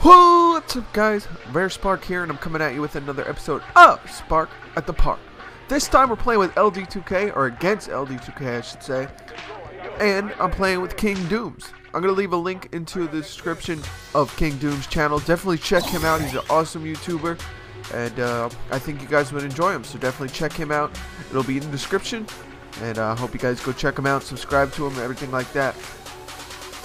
What's up, guys? Rare Spark here, and I'm coming at you with another episode of Spark at the Park. This time we're playing with LD2K, or against LD2K I should say, and I'm playing with King Dooms. I'm going to leave a link into the description of King Dooms' channel. Definitely check him out. He's an awesome YouTuber, and I think you guys would enjoy him, so definitely check him out. It'll be in the description, and I hope you guys go check him out, subscribe to him, everything like that.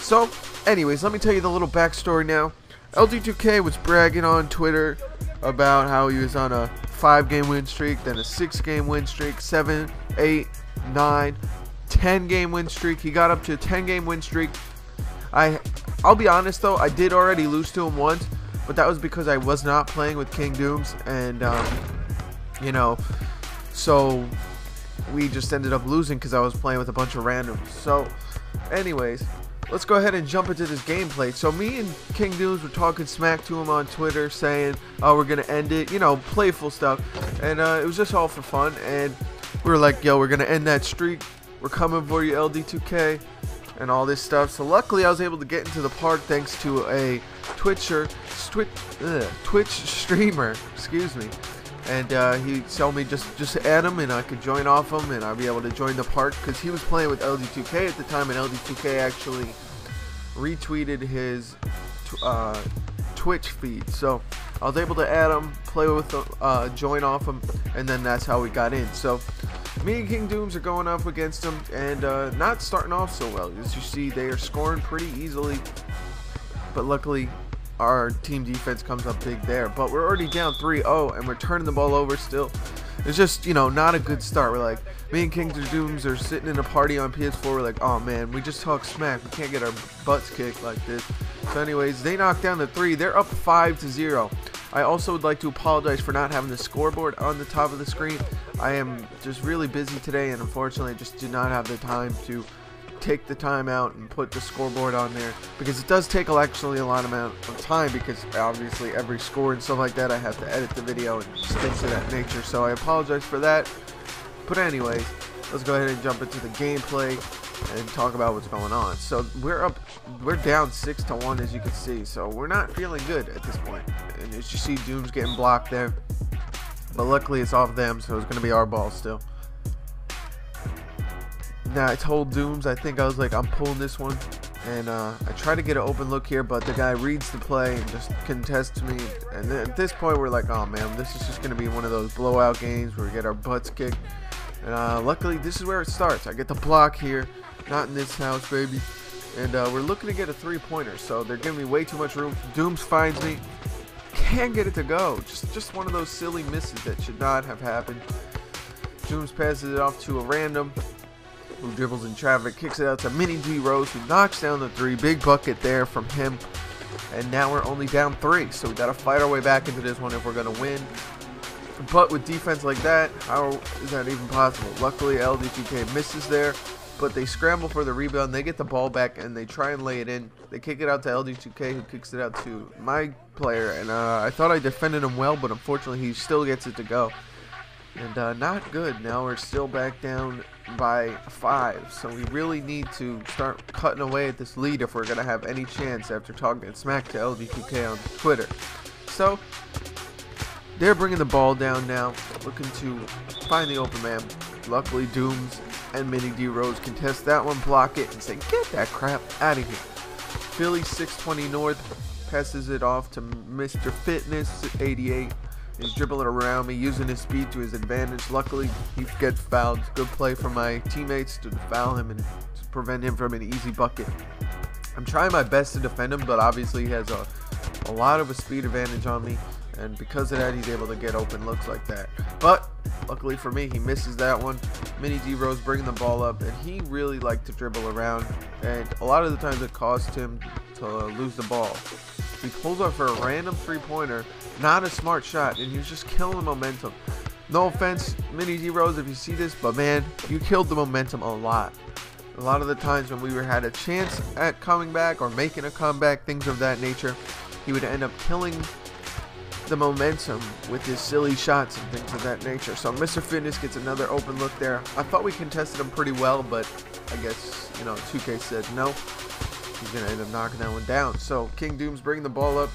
So, anyways, let me tell you the little backstory now. LD2K was bragging on Twitter about how he was on a 5-game win streak, then a 6-game win streak, 7, 8, 9, 10-game win streak. He got up to a 10-game win streak. I'll be honest though, I did already lose to him once, but that was because I was not playing with King Dooms, and you know, so we just ended up losing because I was playing with a bunch of randoms. So anyways, let's go ahead and jump into this gameplay. So me and King Dooms were talking smack to him on Twitter, saying, oh, we're gonna end it, you know, playful stuff, and it was just all for fun. And we were like, yo, we're gonna end that streak, we're coming for you, LD2K, and all this stuff. So luckily I was able to get into the park thanks to a Twitch streamer, excuse me, and he told me just add him and I could join off him and I'd be able to join the park, because he was playing with LD2K at the time, and LD2K actually retweeted his Twitch feed. So I was able to add him, play with him, join off him, and then that's how we got in. So me and King Dooms are going up against him, and not starting off so well. As you see, they are scoring pretty easily, but luckily our team defense comes up big there. But we're already down 3-0 and we're turning the ball over still. It's just, you know, not a good start. We're like, me and King Dooms are sitting in a party on PS4. We're like, oh man, we just talk smack, we can't get our butts kicked like this. So anyways, they knocked down the 3. They're up 5-0. I also would like to apologize for not having the scoreboard on the top of the screen. I am just really busy today, and unfortunately I just did not have the time to take the time out and put the scoreboard on there, because it does take actually a lot amount of time, because obviously every score and stuff like that I have to edit the video and things of that nature. So I apologize for that. But anyways, let's go ahead and jump into the gameplay and talk about what's going on. So we're down 6-1, as you can see, so we're not feeling good at this point. And as you see, Dooms getting blocked there, but luckily it's off them, so it's going to be our ball still. Now I told Dooms, I think I was like, I'm pulling this one, and I try to get an open look here, but the guy reads the play and just contests me. And then at this point we're like, oh man, this is just going to be one of those blowout games where we get our butts kicked. And luckily this is where it starts. I get the block here, not in this house, baby. And we're looking to get a 3-pointer, so they're giving me way too much room. Dooms finds me, can't get it to go. Just one of those silly misses that should not have happened. Dooms passes it off to a random who dribbles in traffic, kicks it out to Mini D Rose, who knocks down the 3. Big bucket there from him. And now we're only down 3, so we got to fight our way back into this one if we're going to win. But with defense like that, how is that even possible? Luckily LD2K misses there, but they scramble for the rebound. They get the ball back and they try and lay it in. They kick it out to LD2K, who kicks it out to my player, and I thought I defended him well, but unfortunately he still gets it to go. And not good. Now we're still back down by 5, so we really need to start cutting away at this lead if we're going to have any chance after talking smack to LD2K on Twitter. So they're bringing the ball down now, looking to find the open man. Luckily Dooms and Mini D Rose contest that one, block it, and say, get that crap out of here. Philly 620 North passes it off to Mr. Fitness 88. He's dribbling around me, using his speed to his advantage. Luckily, he gets fouled. Good play from my teammates to foul him and to prevent him from an easy bucket. I'm trying my best to defend him, but obviously he has a lot of a speed advantage on me, and because of that, he's able to get open looks like that. But luckily for me, he misses that one. Mini D Rose bringing the ball up, and he really liked to dribble around, and a lot of the times it cost him to lose the ball. He pulls up for a random 3-pointer, not a smart shot, and he was just killing the momentum. No offense, Mini D Rose, if you see this, but man, you killed the momentum a lot. A lot of the times when we had a chance at coming back or making a comeback, things of that nature, he would end up killing the momentum with his silly shots and things of that nature. So Mr. Fitness gets another open look there. I thought we contested him pretty well, but I guess, you know, 2K said no. He's going to end up knocking that one down. So King Dooms bringing the ball up.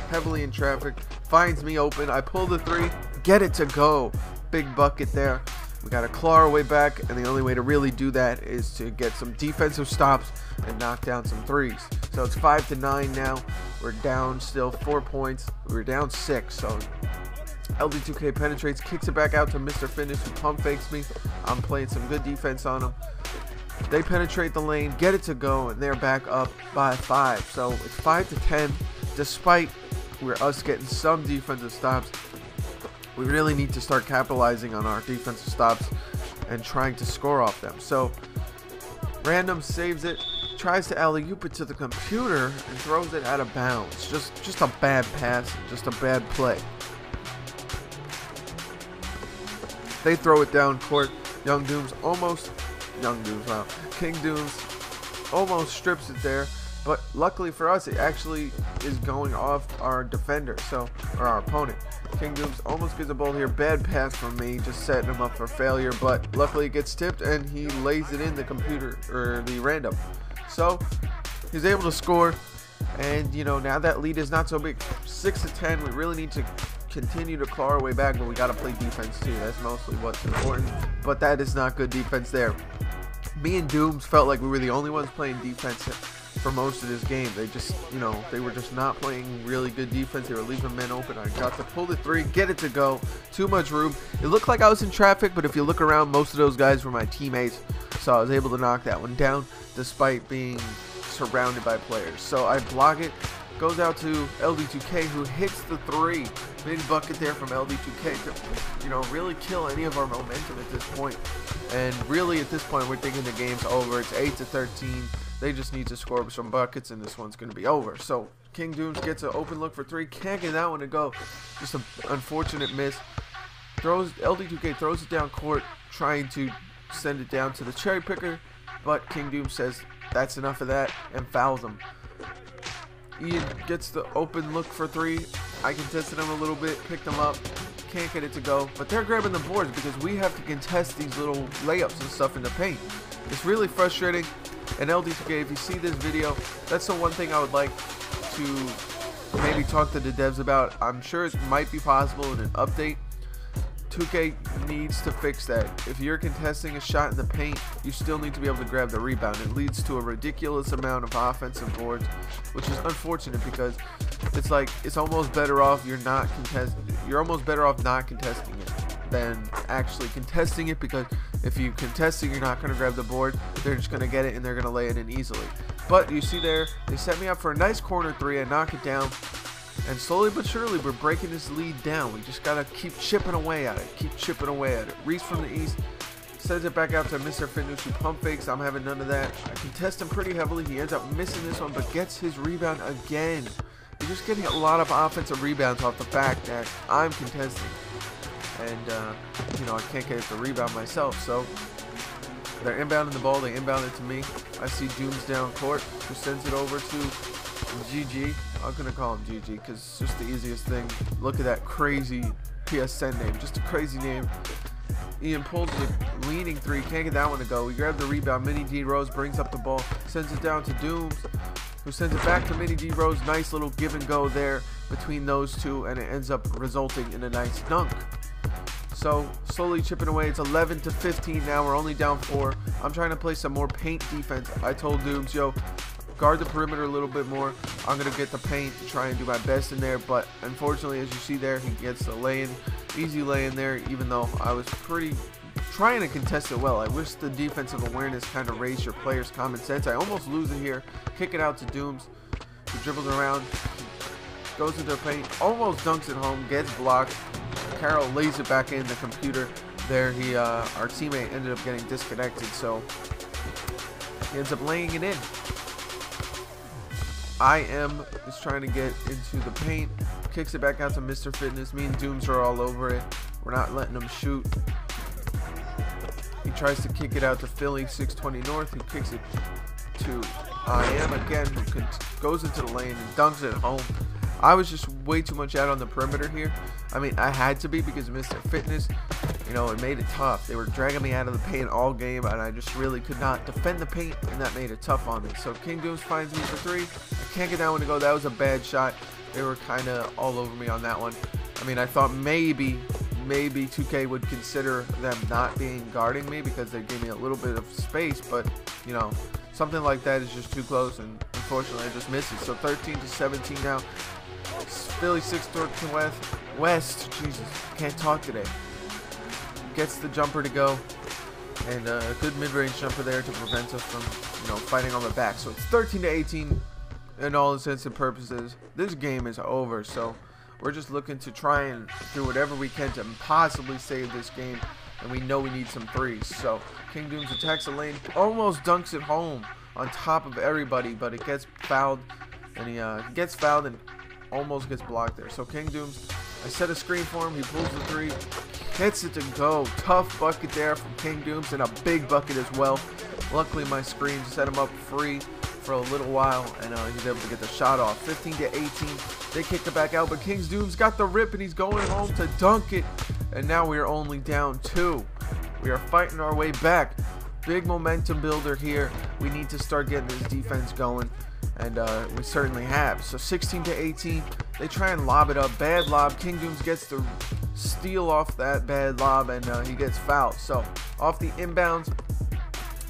heavily in traffic, finds me open. I pull the three, get it to go. Big bucket there. We got to claw our way back, and the only way to really do that is to get some defensive stops and knock down some threes. So it's 5-9 now. We're down still 4 points. We're down 6. So LD2K penetrates, kicks it back out to Mr. Fitness, who pump fakes me. I'm playing some good defense on him. They penetrate the lane, get it to go, and they're back up by 5. So it's 5-10. Despite us getting some defensive stops, we really need to start capitalizing on our defensive stops and trying to score off them. So Random saves it, tries to alley-oop it to the computer, and throws it out of bounds. Just a bad pass, just a bad play. They throw it down court. King Dooms almost strips it there. But luckily for us, it actually is going off our defender, or our opponent. King Dooms almost gets a ball here. Bad pass from me, just setting him up for failure. But luckily it gets tipped, and he lays it in the Random. So he's able to score, and now that lead is not so big. 6-10. We really need to continue to claw our way back, but we got to play defense too. That's mostly what's important. But that is not good defense there. Me and Dooms felt like we were the only ones playing defense for most of this game. They just, they were just not playing really good defense. They were leaving men open. I got to pull the three, get it to go. Too much room. It looked like I was in traffic, but if you look around, most of those guys were my teammates. So I was able to knock that one down despite being surrounded by players. So I block it. Goes out to LD2K, who hits the three. Big bucket there from LD2K to, really kill any of our momentum at this point. And really, at this point, we're thinking the game's over. It's 8-13. They just need to score some buckets, and this one's going to be over. So King Dooms gets an open look for three. Can't get that one to go. Just an unfortunate miss. LD2K throws it down court, trying to send it down to the cherry picker. But King Dooms says that's enough of that and fouls him. Ian gets the open look for three. I contested him a little bit, picked him up, can't get it to go. But they're grabbing the boards because we have to contest these little layups and stuff in the paint. It's really frustrating. And LD2K, if you see this video, that's the one thing I would like to maybe talk to the devs about. I'm sure it might be possible in an update. 2K needs to fix that. If you're contesting a shot in the paint, you still need to be able to grab the rebound. It leads to a ridiculous amount of offensive boards, which is unfortunate because it's like it's almost better off you're almost better off not contesting it than actually contesting it, because if you contest it, you're not going to grab the board. They're just going to get it and they're going to lay it in easily. But you see there, they set me up for a nice corner three. I knock it down. And slowly but surely, we're breaking this lead down. We just got to keep chipping away at it. Reese from the east sends it back out to Mr. Fitness, who pump fakes. I'm having none of that. I contest him pretty heavily. He ends up missing this one, but gets his rebound again. You're just getting a lot of offensive rebounds off the fact that I'm contesting. And, I can't get the rebound myself. So they're inbounding the ball. They inbound it to me. I see Dooms down court, who sends it over to GG. I'm gonna call him GG because it's just the easiest thing. Look at that crazy PSN name, just a crazy name. Ian pulls the leaning three, can't get that one to go. We grab the rebound. Mini D Rose brings up the ball, sends it down to Dooms, who sends it back to Mini D Rose. Nice little give and go there between those two, and it ends up resulting in a nice dunk. So slowly chipping away. It's 11-15 now. We're only down 4. I'm trying to play some more paint defense. I told Dooms, yo, guard the perimeter a little bit more. I'm going to get the paint, try and do my best in there. But unfortunately, as you see there, he gets a lay-in, easy lay-in there, even though I was trying to contest it well. I wish the defensive awareness kind of raised your players' common sense. I almost lose it here. Kick it out to Dooms, who dribbles around, goes into the paint, almost dunks it home, gets blocked. Carroll lays it back in the computer. There, our teammate ended up getting disconnected, so he ends up laying it in. IM is trying to get into the paint, kicks it back out to Mr. Fitness. Me and Dooms are all over it. We're not letting him shoot. He tries to kick it out to Philly 620 North, who kicks it to IM again, who goes into the lane and dunks it home. I was just way too much out on the perimeter here. I mean, I had to be because of Mr. Fitness. It made it tough. They were dragging me out of the paint all game, and I just really could not defend the paint, and that made it tough on me. So King Dooms finds me for 3. I can't get that one to go. That was a bad shot. They were kind of all over me on that one. I mean, I thought maybe 2K would consider them not being guarding me because they gave me a little bit of space, but you know, something like that is just too close, and unfortunately I just missed it. So 13-17 now. Philly 6-13 West. Jesus, can't talk today. Gets the jumper to go, and a good mid-range jumper there to prevent us from, you know, fighting on the back. So it's 13-18 in all intents and purposes. This game is over, so we're just looking to try and do whatever we can to possibly save this game, and we know we need some threes. So King Dooms attacks the lane, almost dunks it home on top of everybody, but it gets fouled, and he gets fouled and almost gets blocked there. So King Dooms, I set a screen for him, he pulls the three, gets it to go. Tough bucket there from King Dooms, and a big bucket as well. Luckily my screen set him up free for a little while, and he's able to get the shot off. 15-18, they kick it back out, but King Dooms got the rip, and he's going home to dunk it, and now we are only down 2. We are fighting our way back. Big momentum builder here. We need to start getting this defense going, and we certainly have. So 16-18, they try and lob it up. Bad lob. King Dooms gets the steal off that bad lob, and he gets fouled. So off the inbounds,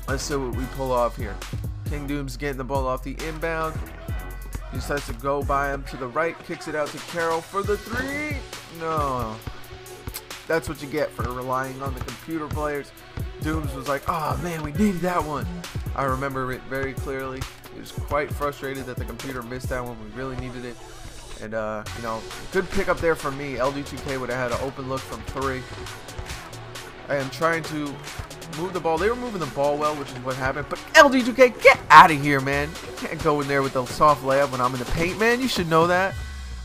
let's see what we pull off here. King Dooms getting the ball off the inbound. He decides to go by him to the right, kicks it out to Carroll for the three. No. That's what you get for relying on the computer players. Dooms was like, oh man, we needed that one. I remember it very clearly. He was quite frustrated that the computer missed that one. We really needed it. And, you know, good pick up there for me. LD2K would have had an open look from 3. I am trying to move the ball. They were moving the ball well, which is what happened. But LD2K, get out of here, man. You can't go in there with the soft layup when I'm in the paint, man. You should know that.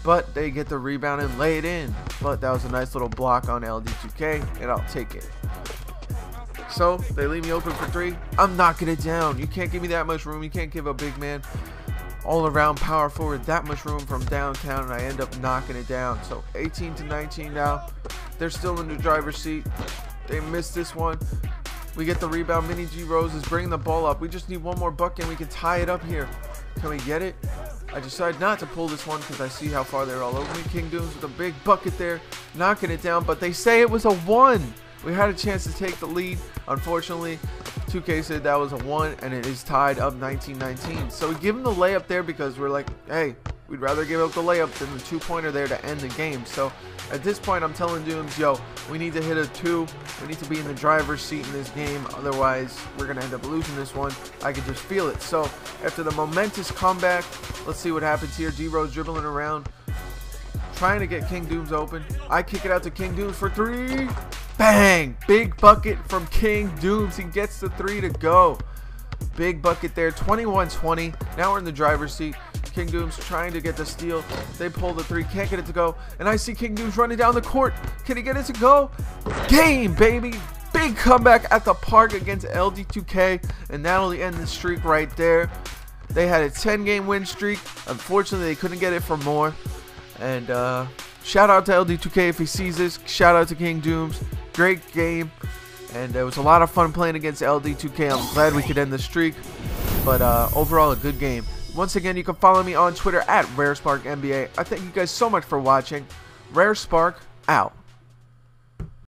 But they get the rebound and lay it in. But that was a nice little block on LD2K, and I'll take it. So they leave me open for 3. I'm knocking it down. You can't give me that much room. You can't give a big man all around power forward that much room from downtown, and I end up knocking it down. So 18-19 now. They're still in the driver's seat. They missed this one. We get the rebound. Mini G Rose is bringing the ball up. We just need one more bucket and we can tie it up here. Can we get it? I decide not to pull this one because I see how far they're all over me. King Dooms with a big bucket there, knocking it down, but they say it was a 1. We had a chance to take the lead. Unfortunately, 2K said that was a 1, and it is tied up 19-19. So we give him the layup there because we're like, hey, we'd rather give up the layup than the 2-pointer there to end the game. So at this point, I'm telling Dooms, yo, we need to hit a 2. We need to be in the driver's seat in this game. Otherwise, we're going to end up losing this one. I can just feel it. So after the momentous comeback, let's see what happens here. D-Rose dribbling around, trying to get King Dooms open. I kick it out to King Dooms for 3. Bang! Big bucket from King Dooms. He gets the 3 to go. Big bucket there. 21-20. Now we're in the driver's seat. King Dooms trying to get the steal. They pull the 3. Can't get it to go. And I see King Dooms running down the court. Can he get it to go? Game, baby! Big comeback at the park against LD2K. And that'll end the streak right there. They had a 10-game win streak. Unfortunately, they couldn't get it for more. And shout out to LD2K if he sees this. Shout out to King Dooms. Great game, and it was a lot of fun playing against LD2K. I'm glad we could end the streak, but overall a good game. Once again, you can follow me on Twitter at RareSparkNBA. I thank you guys so much for watching. RareSpark out.